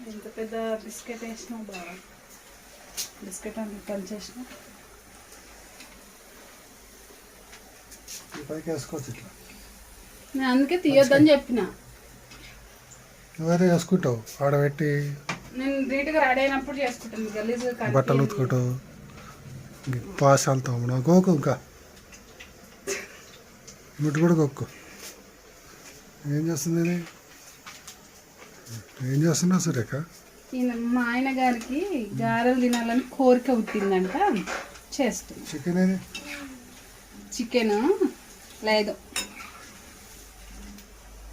ఎంత పెద్ద బిస్కెట్ వేసినావు బాగా, బిస్కెట్ అని పని చేసినా పైకి వేసుకోవచ్చు ఇట్లా. నేను అందుకే తీయొద్దని చెప్పిన. నువ్వైతే వేసుకుంటావు ఆడబెట్టి, నేను నీట్గా రెడీ అయినప్పుడు చేసుకుంటాను. గలీజ్గా బట్టలు ఉతుకుంటావు, పాసాలతో గోకు, ఇంకా ముట్టు కూడా గొక్కు. ఏం చేస్తుంది ఇది? ఏం చేస్తున్నావు సురేఖ? మా ఆయన గారికి గారెలు తినాలని కోరిక పుట్టిందంట, చేస్తుంది. చికెన్ ఏది? చికెన్ లేదు,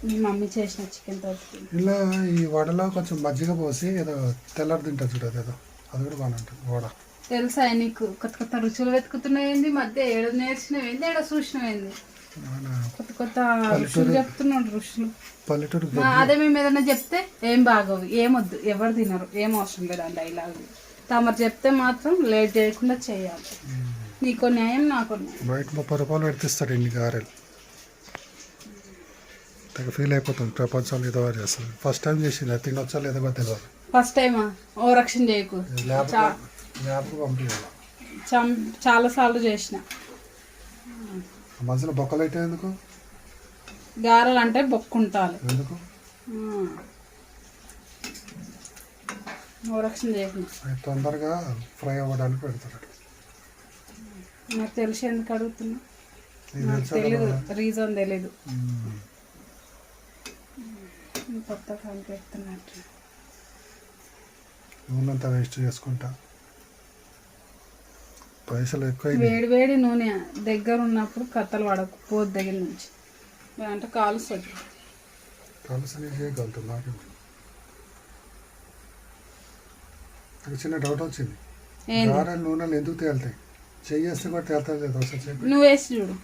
మీ మమ్మీ చేసిన చికెన్ తోటి. ఇలా ఈ వడలో కొంచెం మజ్జిగ పోసి ఏదో తెల్లరి తింటుంది చూడదు, ఏదో అది కూడా బాగానే ఉంటుంది వడ. తెలుసా నీకు? కొత్త కొత్త రుచులు వెతుకుతున్నాయింది మధ్య, ఏడు నేర్చినవేంది, ఏడో చూసినవేంది, కొత్త కొత్త రుచులు చెప్తున్నాడు. రుచులు పల్లెటూరు. అదే మేము ఏదైనా చెప్తే ఏం బాగోవు, ఏమొద్దు, ఎవరు తినరు, ఏం అవసరం లేదు ఆ డైలాగ్. తమరు చెప్తే మాత్రం లేట్ చేయకుండా చేయాలి. నీకో న్యాయం, నాకో న్యాయం. బయట 30 రూపాయలు పెడితిస్తాడు ఇన్ని గారెలు. తెగ ఫీల్ అయిపోతుంది, ప్రపంచంలో ఏదో చేస్తుంది. ఫస్ట్ టైం చేసింది, అది తినొచ్చా లేదో కూడా తెలియదు. ఫస్ట్ టైమా? ఓ రక్షణ చేయకు. ల్యాబ్కు పంపించాలి. చాలా సార్లు చేసిన. మధ్యలో బొక్కలు అయితే ఎందుకు? గారెలు అంటే బొక్కుంటాలి. ఎందుకు? ఓ రక్షణ చేయకు. తొందరగా ఫ్రై అవ్వడానికి పెడతాడు. నాకు తెలిసి ఎందుకు అడుగుతున్నా? నాకు తెలీదు, రీజన్ తెలీదు. కొత్త కాలు పెడుతున్నట్టు నూనెంతా వేస్ట్ చేసుకుంటా, పైసలు ఎక్కువ. వేడి వేడి నూనె దగ్గర ఉన్నప్పుడు కత్తలు పడకు, పోదు దగ్గర నుంచి అంటే కాలుస్తుంది. కాలుసని చేయగలుగుతుంది. నాకు చిన్న డౌట్ వచ్చింది, గారెలు నూనెలు ఎందుకు తేలుతాయి? చేస్తే కూడా తేలుతుంది లేదు, ఒకసారి నువ్వు వేసి చూడు.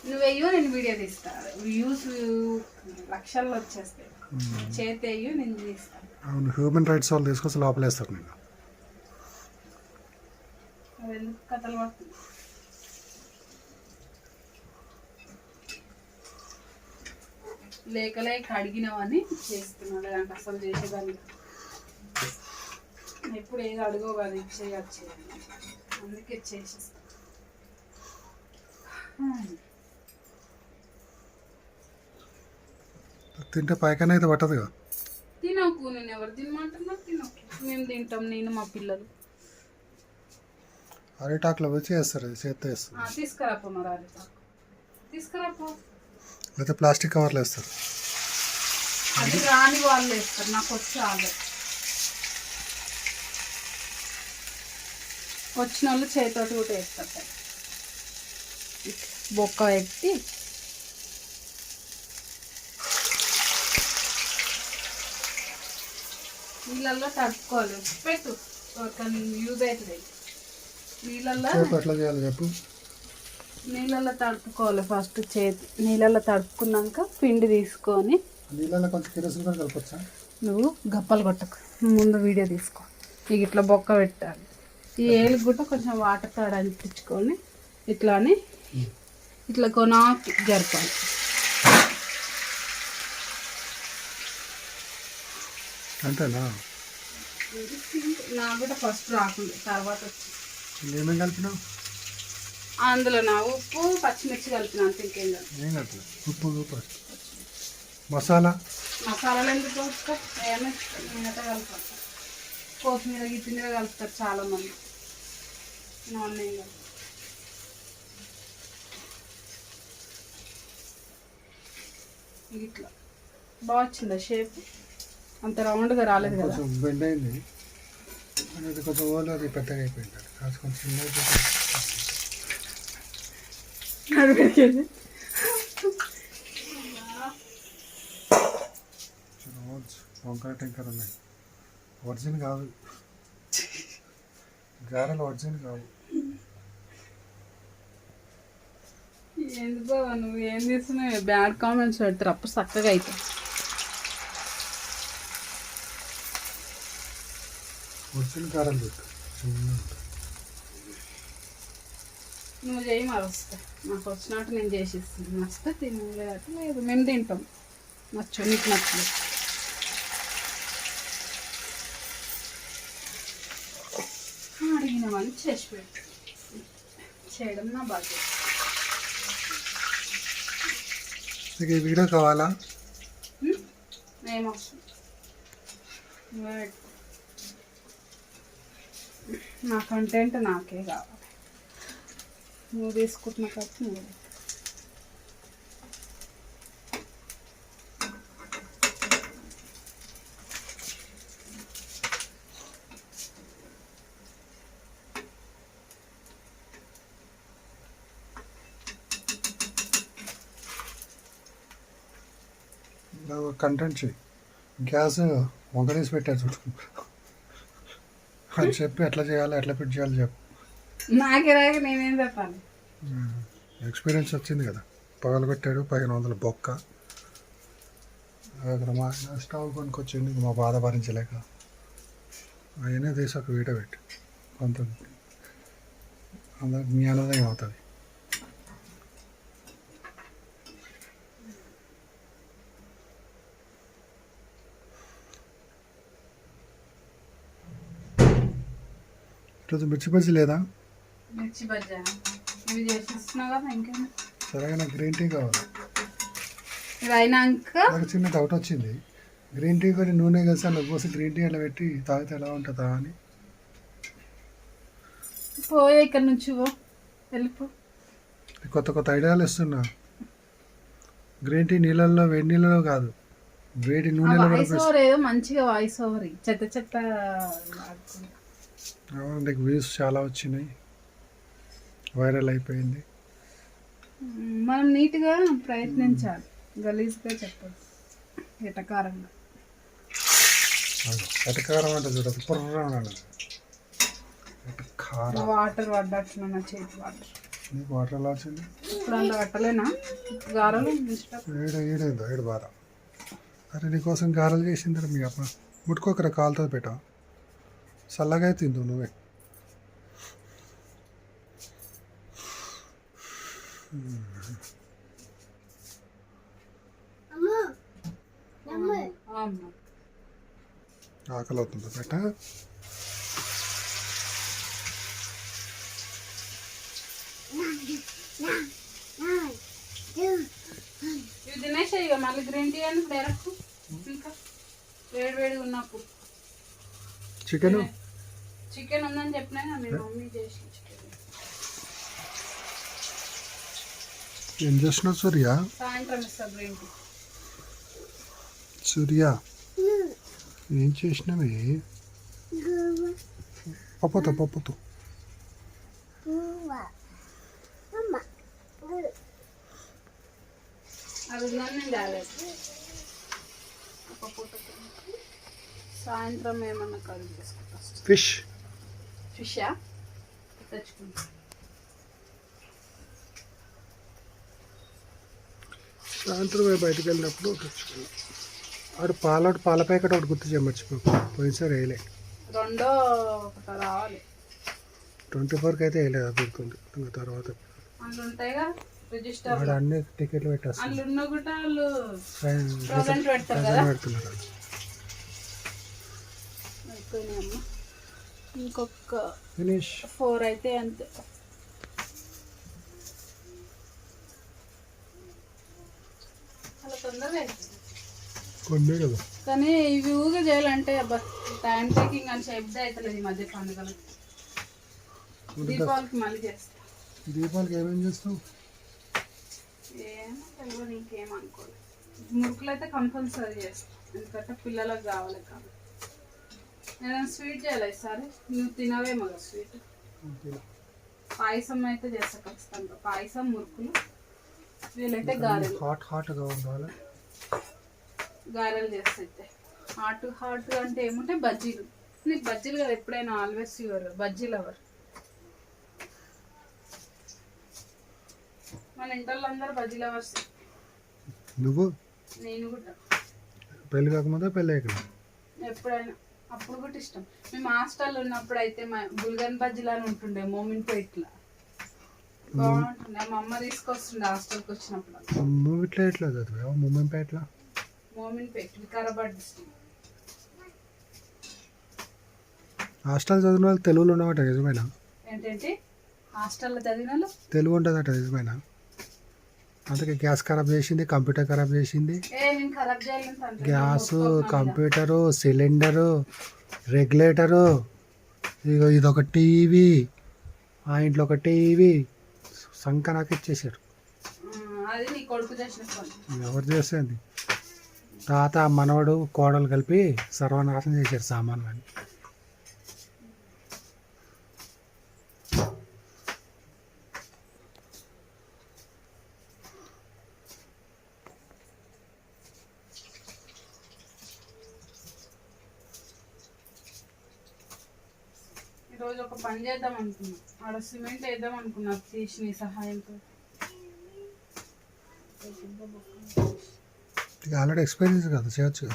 నువ్వేయో నేను వీడియో తీస్తా, వ్యూస్ లక్షల్లో వచ్చేస్తాయి. చేతి అయ్యో నేను తీస్తాను. అవును, హ్యూమన్ రైట్స్ వాళ్ళు తీసుకొచ్చి లోపలేస్తారు. నేను అది ఎందుకు కథలు పడుతుంది? లేక లేక అడిగినావని చేస్తున్నాడు, అంటే అసలు చేసేదాన్ని ఎప్పుడు ఏది అడుగో కదా, ఇచ్చేయచ్చు, అందుకే చేసేస్తా. తింటే పైకైనా అయితే పట్టదుగా. తినకు, నేను ఎవరు తినమంటున్నా, తినకు. మేము తింటాం, నేను మా పిల్లలు. అరిటాకులో వచ్చి వేస్తారు, అది చేత్తో వేస్తారు. తీసుకురాపో మరి, అరిటాకు తీసుకురాపో. లేకపోతే ప్లాస్టిక్ కవర్లు వేస్తారు. అది రాని వాళ్ళు వేస్తారు, నాకు వచ్చి ఆగదు. వచ్చిన వాళ్ళు చేతితోటి కూడా వేస్తారు. బొక్క పెట్టి నీళ్ళల్లో తడుపుకోవాలి. పెట్టు, యూజ్ అవుతుంది. నీళ్ళల్లో ఎట్లా చేయాలి చెప్పు? నీళ్ళల్లో తడుపుకోవాలి. ఫస్ట్ చేతి నీళ్ళల్లో తడుపుకున్నాక పిండి తీసుకొని, నీళ్ళలో కొంచెం కిరోసిన్ కూడా కలపచ్చా? నువ్వు గప్పలు కొట్టకు, ముందు వీడియో తీసుకో. ఇక ఇట్లా బొక్క పెట్టాలి. ఈ ఏలుగు కూడా కొంచెం వాటర్ తాడు అంటించుకొని ఇట్లానే ఇట్లా కొనాకి జరపాలి. అంతేనా? నాకు కూడా ఫస్ట్ రాకుండా, తర్వాత వచ్చి. ఏమేమి కలిపినావు అందులో నా ఉప్పు పచ్చిమిర్చి కలిపిన, అంత ఇంకేం కాదు. ఏం కలిపినా? ఉప్పు మసాలా. మసాలాలు ఎందుకు కలుపుతారు? నేనైతే కలుపుతాను. కొత్తిమీర గిత్తిమీర కలుపుతారు చాలామంది, నాన్న ఏం కలుపుతారు. ఇట్లా బాగా వచ్చిందా షేప్? అంత రౌండ్గా రాలేదు కదా, కొంచెం బెండ్ అయింది. అది కొంచెం ఓలు, అది పెద్దగా అయిపోయింది. అది కొంచెం వంకాయ టెంకర్ ఉన్నాయి. ఒరిజినల్ కాదు, గారెలు ఒరిజినల్ కాదు. ఎందుకో నువ్వు ఏం చేస్తున్నావు? బ్యాడ్ కామెంట్స్ పెడతారు, అప్పుడు చక్కగా అవుతాయి. ఒరిజినల్ గారెలు పెట్టు. నువ్వు చేయి, మరి వస్తా. నాకు వచ్చినట్టు నేను చేసిస్తాను. నచ్చితే తినలేదు, లేదు మేము తింటాం. నచ్చు నీకు నచ్చలేదు. అడిగినవన్నీ చేసి పెట్టు, చేయడం నా బాధ్యత. మీకు ఈ వీడియో కావాలా? ఏమవసరం, నా కంటెంట్ నాకే కావాలి. నువ్వు తీసుకుంటున్న ఖర్చు నువ్వు. కంటెంట్ చేయి. గ్యాస్ వంకనేసి పెట్టారు చూసుకో. అది చెప్పి ఎట్లా చేయాలి, ఎట్లా ఫిట్ చేయాలి చెప్పు. నాకే రాక నేనేం చెప్పాలి? ఎక్స్పీరియన్స్ వచ్చింది కదా. పగలు పెట్టాడు 1500 బొక్క. అక్కడ మా స్టవ్ కొనుక్కొచ్చింది మా బాధ భరించలేక. అయినా తీసి ఒక వీడియో పెట్టి కొంత అందరికి జ్ఞానోదయం అవుతుంది. ఈరోజు మిర్చి బజ్జీ లేదా? మిర్చి బజ్జా ఇవి చేసిస్తున్నావు కదా, ఇంకేం? సరే నాకు గ్రీన్ టీ కావాలి. ఇది అయినాక నాకు చిన్న డౌట్ వచ్చింది. గ్రీన్ టీ కూడా నూనె కలిసి అలా పోసి గ్రీన్ టీ అలా పెట్టి తాగితే ఎలా ఉంటుందా అని. పోయే ఇక్కడ నుంచి వెళ్ళిపో. కొత్త కొత్త ఐడియాలు ఇస్తున్నా. గ్రీన్ టీ నీళ్ళల్లో, వేడి నీళ్ళలో కాదు, వేడి నూనెలో కూడా వాయిస్ ఓవర్ ఏదో మంచిగా వాయిస్ ఓవర్ చెత్త చెత్త. నీకు వ్యూస్ చాలా వచ్చినాయి, వైరల్ అయిపోయింది. మనం నీట్గా ప్రయత్నించాలి, గలీజ్గా చెప్పదు, ఎటకారంగా. ఎటకారం అంటే చూడదు, పుర్ర ఎటకారం. వాటర్ పడ్డట్లు నా చేతి వాటర్. నీకు వాటర్ ఎలా వచ్చింది? ఇప్పుడు అంత కట్టలేనా గారెలు? ఏడు బాధ. అరే నీకోసం గారెలు చేసింది మీ అమ్మ. ముట్టుకోకరా, కాలుతో పెట్టా. చల్లగా తిందు నువ్వే. ఆకలి అవుతుందా బయట? ఇవి తినేసే ఇక మళ్ళీ గ్రీన్ టీ అని డైరెక్ట్ ఇంకా వేడి వేడిగా ఉన్నప్పుడు. చికెన్ ఉందని చెప్పినా మీ మమ్మీ చేసి. ఏం చేస్తున్నావు సూర్య? సాయంత్రం ఇస్తా గ్రీన్ టీ. సూర్య ఏం చేసినావే? పప్పుతో అది ఉందని నేను రాలేదు. సాయంత్రం ఏమన్నా కర్రీ చేసుకుంటా. ఫిషా తెచ్చుకుంటా. సాయంత్రం బయటకు వెళ్ళినప్పుడు తెచ్చుకున్నాం. ఆడు పాల ప్యాకెట్ ఒకటి గుర్తు చేయమర్చిపో. పోయినసారి వేయలే. రెండో ఒకటి రావాలి. 24కి అయితే వేయలేదు, అది గుర్తుంది. ఇంకా తర్వాత అందులో ఉంటాయిగా రిజిస్టర్. వాడు అన్ని టికెట్లు పెట్టేస్తారు. అందులో ఉన్న కూడా వాళ్ళు ప్రెజెంట్ పెడతారు కదా. పెడుతున్నారు. అయిపోయినాయమ్మా, ఇంకొక ఫినిష్ 4 అయితే అంతే. అలా తొందరగా అవుతుంది కొండే కదా. కానీ ఇవి ఊగా చేయాలంటే అబ్బా టైం టేకింగ్ అని చెప్తే అవుతలేదు ఈ మధ్య పండుగలు. దీపావళికి మళ్ళీ చేస్తా. దీపావళికి ఏమేం చేస్తావు? ఏమో తెలియదు, ఇంకేమనుకోలేదు. మురుకులు అయితే కంపల్సరీ చేస్తాను, ఎందుకంటే పిల్లలకు కావాలి కాబట్టి. నేను స్వీట్ చేయాలి ఈసారి. నువ్వు తినవేమో కదా స్వీట్. పాయసం అయితే చేస్తా ఖచ్చితంగా. పాయసం, మురుకులు. వీలైతే గారెలు. హాట్గా ఉండాలి. గారెలు చేస్తే హాట్ అంటే ఏముంటే బజ్జీలు. నీకు బజ్జీలు కదా ఎప్పుడైనా ఆల్వేస్ యువర్ బజ్జీలు ఎవరు. మన ఇంట్లో అందరూ బజ్జీలు అవర్స్. నువ్వు? నేను కూడా. పెళ్ళి కాకముందే పెళ్ళి అయ్యాక ఎప్పుడైనా అప్పుడు కూడా ఇష్టం. మేము హాస్టల్లో ఉన్నప్పుడు అయితే మా బుల్గన్ బజ్జీలు అని ఉంటుండే మోమిన్పో ఇట్లా బాగుంటుండే. మా అమ్మ తీసుకొస్తుండే హాస్టల్కి వచ్చినప్పుడు. నువ్వు ఇట్లా ఎట్లా చదివావు? మోమిన్పేటలో మోమిన్పేట్ వికారాబాద్ డిస్ట్రిక్ట్. హాస్టల్ చదివిన వాళ్ళు తెలుగులో ఉన్నమాట నిజమేనా? ఏంటంటే హాస్టల్లో చదివిన వాళ్ళు తెలుగు ఉంటుందట నిజమేనా? అందుకే గ్యాస్ ఖరాబ్ చేసింది, కంప్యూటర్ ఖరాబ్ చేసింది. నేను ఖరాబ్ చేయాలని గ్యాస్, కంప్యూటరు, సిలిండరు, రెగ్యులేటరు, ఇగో ఇదొక టీవీ, ఆ ఇంట్లో ఒక టీవీ సంక నాకు ఇచ్చేసారు. అది నీ కొడుకు చేసిన పని. ఎవరు చేసేది? తాత మనవడు కోడలు కలిపి సర్వనాశనం చేశారు సామాన్లు అని. ఈరోజు ఒక పని చేద్దాం అనుకున్నా, ఆడ సిమెంట్ వేద్దాం అనుకున్నా తీసి నీ సహాయంతో. ఆల్రెడీ ఎక్స్పీరియన్స్ కదా, చేయొచ్చు.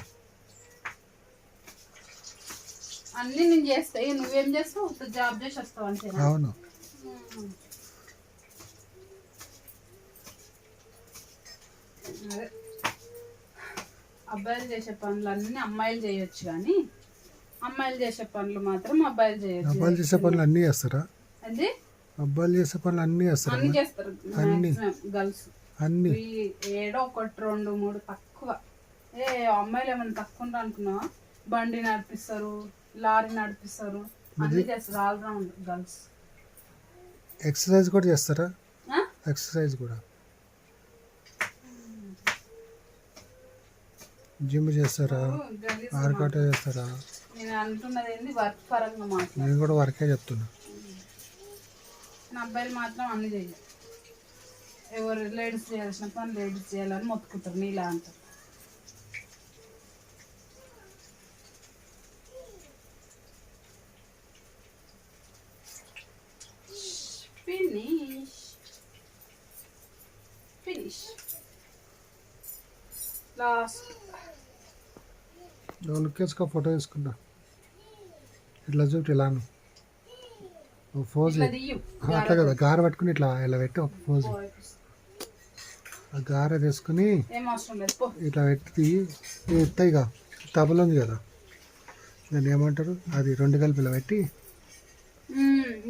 అన్నీ నేను చేస్తా, ఇక నువ్వేం చేస్తావు? జాబ్ చేసి వస్తావు అంతే. అవును. అదే అబ్బాయిలు చేసే పనులు అన్నీ అమ్మాయిలు చేయొచ్చు, కానీ అమ్మాయిలు చేసే పనులు మాత్రం అబ్బాయిలు చేయొచ్చు. అబ్బాయిలు చేసే పనులు అన్నీ చేస్తారా? అదే అబ్బాయిలు చేసే పనులు అన్నీ చేస్తారా? అన్ని చేస్తారు గర్ల్స్. అన్ని ఏడో ఒకటి 2, 3 తక్కువ. అమ్మాయిలు ఏమైనా తక్కువ ఉంటా అనుకున్నావా? బండి నడిపిస్తారు, లారీ నడిపిస్తారు, అన్ని చేస్తారు. All round girls. ఎక్సర్సైజ్ కూడా చేస్తారా? ఎక్సర్సైజ్ కూడా, జిమ్ చేస్తారా? వర్కౌట్ చేస్తారా? నేను అంటున్నది ఏంది వర్క్ పరంగా మాత్రం. నేను కూడా వర్కే చెప్తున్నా. నా అబ్బాయిలు మాత్రం అన్ని చేయాలి. ఎవరు లేడీస్ చేయాల్సిన పని లేడీస్ చేయాలని మొత్తుకుంటారు, నీలా అంటారు. Finish last. లుక్ వేసుకో, ఫోటో తీసుకుంటా. ఇట్లా చూడు, ఇలాను ఫోజ్. అట్లా కదా, గార పట్టుకుని ఇట్లా ఇలా పెట్టి ఒక ఫోజ్. ఆ గార తీసుకుని ఇట్లా పెట్టి ఎత్తాయిగా తబల ఉంది కదా, దాన్ని ఏమంటారు, అది 2 కలిపి ఇలా పెట్టి.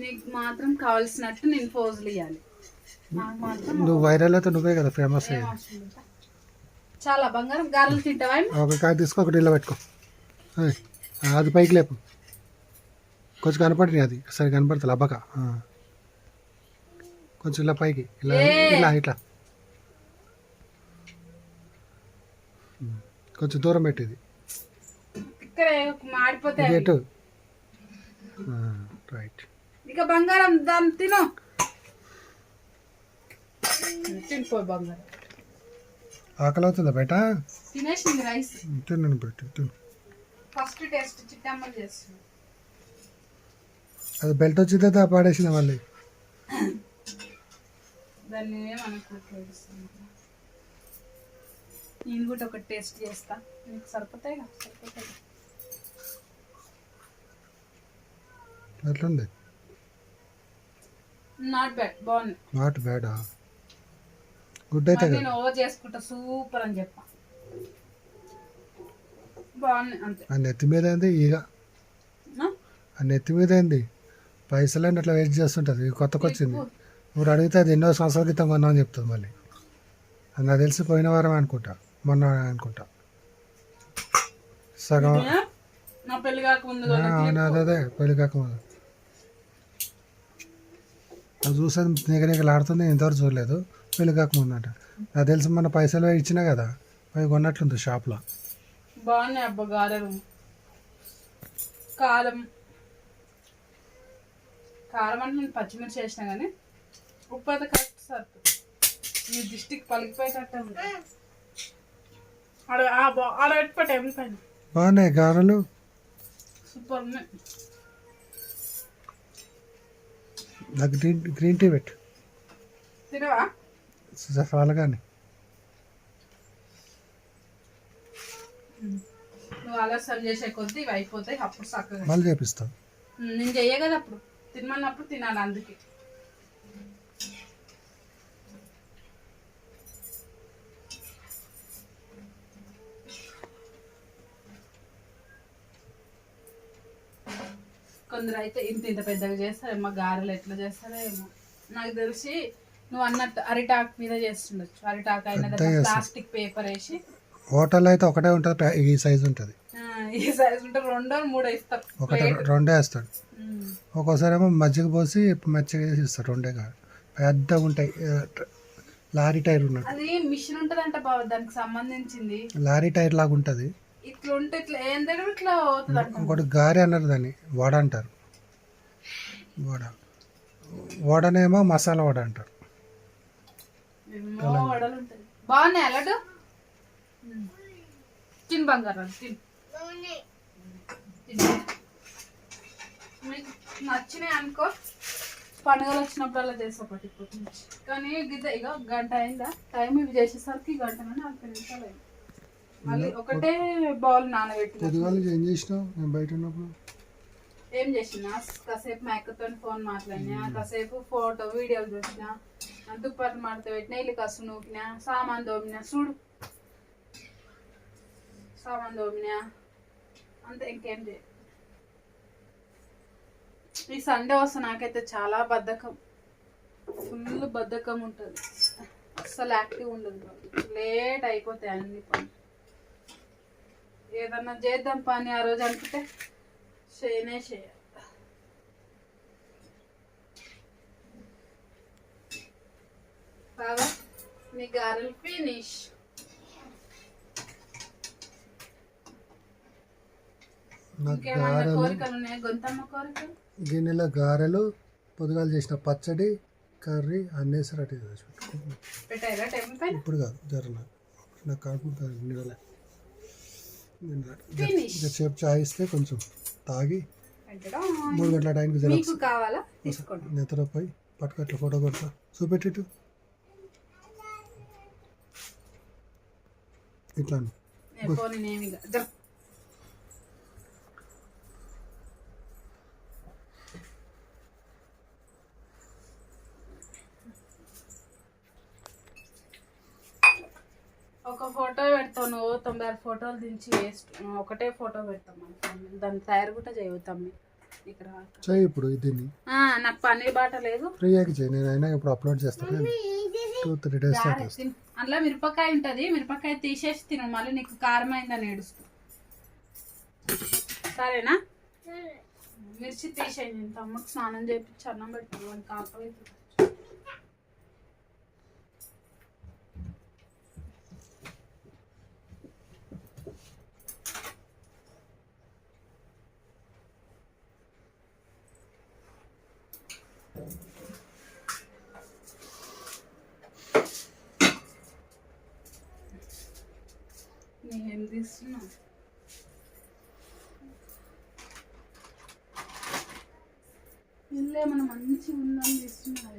నీకు మాత్రం కావాల్సినట్టు నేను ఫోజులు ఇవ్వాలి. నువ్వు వైరల్ అయితే నువ్వే కదా ఫేమస్ అయ్యేది. చాలా బంగారం గారెలు తింటావా? ఒక కాయ తీసుకో, ఒకటి ఇలా పెట్టుకో. అది పైకి లేపు, కొంచెం కనపడింది. అది సరే కనపడుతుంది అబ్బక. కొంచెం ఇలా పైకి, ఇలా ఇలా ఇట్లా కొంచెం దూరం పెట్టేది. మాడిపోతాయి. రైట్. ఇక బంగారం దాన్ని తిను. తినిపో బంగారం. ఆకలి అవుతుందా బయట? తినేసింది రైస్. తిన్నాను బయట, తిను. ఫస్ట్ టేస్ట్ చిట్టమ్మలు చేస్తుంది. అది బెల్ట్ వచ్చిందా పాడేసిందా మళ్ళీ? దాన్ని నేను కూడా ఒక టేస్ట్ చేస్తా, నీకు సరిపోతాయి. ఎట్లుంది? నాట్ బ్యాడ్, బాగుంది. నాట్ బ్యాడా? గుడ్ అయితే నేను ఓవర్ చేసుకుంటా సూపర్ అని చెప్పా. బాగుంది అంతే. ఆ నెత్తి మీద ఏంది ఈగ? ఆ నెత్తి మీద ఏంది? పైసలన్నీ అట్లా వేస్ట్ చేస్తుంటుంది. కొత్తకు వచ్చింది. ఇప్పుడు అడిగితే అది ఎన్నో సంవత్సరాల క్రితం కొన్నామని చెప్తుంది మళ్ళీ. అది నాకు తెలిసి పోయిన వారం అనుకుంటా, మొన్న అనుకుంటా. సగం నా పెళ్లి కాకముందు. అదే పెళ్లి కాకముందు అది చూసేది నిగనిగలాడుతుంది. ఇంతవరకు చూడలేదు. పెళ్లి కాకముందు అంట. నాకు తెలిసి మన పైసలు ఇచ్చినా కదా, అవి కొన్నట్లుంది షాప్లో. బాగున్నాయి అబ్బా గారెలు. కారం కారం అంటే నేను పచ్చిమిర్చి వేసినా కానీ ఉప్పు అయితే కరెక్ట్ సార్. మీ డిస్టిక్ పలికిపోయేటట్టే ఉంది. ఆడ పెట్టుకోట ఏమి పైన బాగున్నాయి గారెలు, సూపర్ ఉన్నాయి. నాకు గ్రీన్ టీ పెట్టు. తినవా? అలాగానే నువ్వు ఆలస్యం చేసే కొద్దీ ఇవి అయిపోతాయి. అప్పుడు చక్కగా మళ్ళీ చేపిస్తాను. నేను చెయ్య కదా, అప్పుడు తినమన్నప్పుడు తినాలి. అందుకే కొందరు అయితే ఇంత ఇంత పెద్దగా చేస్తారేమో, గారెలు ఎట్లా చేస్తారో ఏమో. నాకు తెలిసి నువ్వు అన్నట్టు అరిటాకు మీద చేస్తుండొచ్చు. అరిటాకు అయిన ప్లాస్టిక్ పేపర్ వేసి. హోటల్లో అయితే ఒకటే ఉంటుంది, ఈ సైజు ఉంటుంది. ఈ సైజు ఉంటే 2 3 ఇస్తారు, ఒకటే 2 వేస్తాడు. ఒక్కోసారి ఏమో మజ్జిగ పోసి మజ్జిగ వేసి ఇస్తాడు. 2 కాదు, పెద్దగా ఉంటాయి. లారీ టైర్ ఉన్నట్టు. అది మిషన్ ఉంటదంట బాబు, దానికి సంబంధించింది. లారీ టైర్ లాగా ఉంటుంది. ఇట్లా ఉంటే ఇట్లా ఏంటంటే ఇట్లా అవుతుంది. ఇంకోటి గారె అన్నారు, దాన్ని వడ అంటారు. వడనేమో మసాలా వడ అంటారు. వడలు ఉంటాయి బాగున్నాయి. అలడు తిని బంగారం తిని. మీకు నచ్చినాయి అనుకో, పండుగలు వచ్చినప్పుడు అలా చేస్తా ఇప్పటి నుంచి. కానీ గిద్ద ఇక గంట అయిందా టైం, ఇవి చేసేసరికి గంట 40 నిమిషాలు అయింది. మళ్ళీ ఒకటే బౌల్ నానబెట్టి. ఏం చేసినావు నేను బయట ఉన్నప్పుడు? ఏం చేసినా కాసేపు మా అక్కతో ఫోన్ మాట్లాడినా, కాసేపు ఫోటో వీడియోలు చూసినా, దుప్పట్లు మడత పెట్టినా, ఇల్లు కసు నూకినా, సామాన్ దోమినా, చూడు సామాన్ దోమినా, అంతే. ఇంకేం చేయ. ఈ సండే వస్తే నాకైతే చాలా బద్ధకం, ఫుల్ బద్ధకం ఉంటుంది. అస్సలు యాక్టివ్ ఉండదు, లేట్ అయిపోతాయి అన్ని పని. ఏదన్నా చేద్దాం పని ఆ రోజు అనుకుంటే చేయాలి. బాగా మీ గారెలు ఫినిష్. ఇంకేమన్నా కోరికలు ఉన్నాయా? గొంతమ్మ కోరికలు. గిన్నెలో గారెలు, పొద్దుగాలు చేసిన పచ్చడి, కర్రీ అన్నీ రెడీ చేసి పెట్టారా టైం పైన? ఇప్పుడు కాదు, జరగదు నాకు కడుపు నిడలే. సేపు చాయ్ ఇస్తే కొంచెం తాగి 3 గంటల టైంకి మీకు కావాలా తీసుకోండి. నిద్రపోయి పట్టుకట్ల ఫోటో కొడతా, చూపెట్టు ఇట్లా. ఒక ఫోటో పెడతావు నువ్వు, 96 ఫోటోలు దించి వేస్ట్. ఒకటే ఫోటో పెడతాం మన దాన్ని తయారు కూడా చేయవుతాం ఇక్కడ. చేయి ఇప్పుడు దీన్ని. నాకు పని బాట లేదు, ఫ్రీయాకి చేయి. నేను అయినా ఇప్పుడు అప్లోడ్ చేస్తాను. 2-3 days అందులో మిరపకాయ ఉంటుంది, మిరపకాయ తీసేసి తిను, మళ్ళీ నీకు కారం అయిందని ఏడుస్తూ. సరేనా? మిర్చి తీసేయండి. తమ్ముడికి స్నానం చేయించి అన్నం పెడతాను, వానికి ఆకలి. ఏం తీస్తున్నా? ఇల్లు ఏమన్నా మంచిగా ఉందని తీస్తున్నా.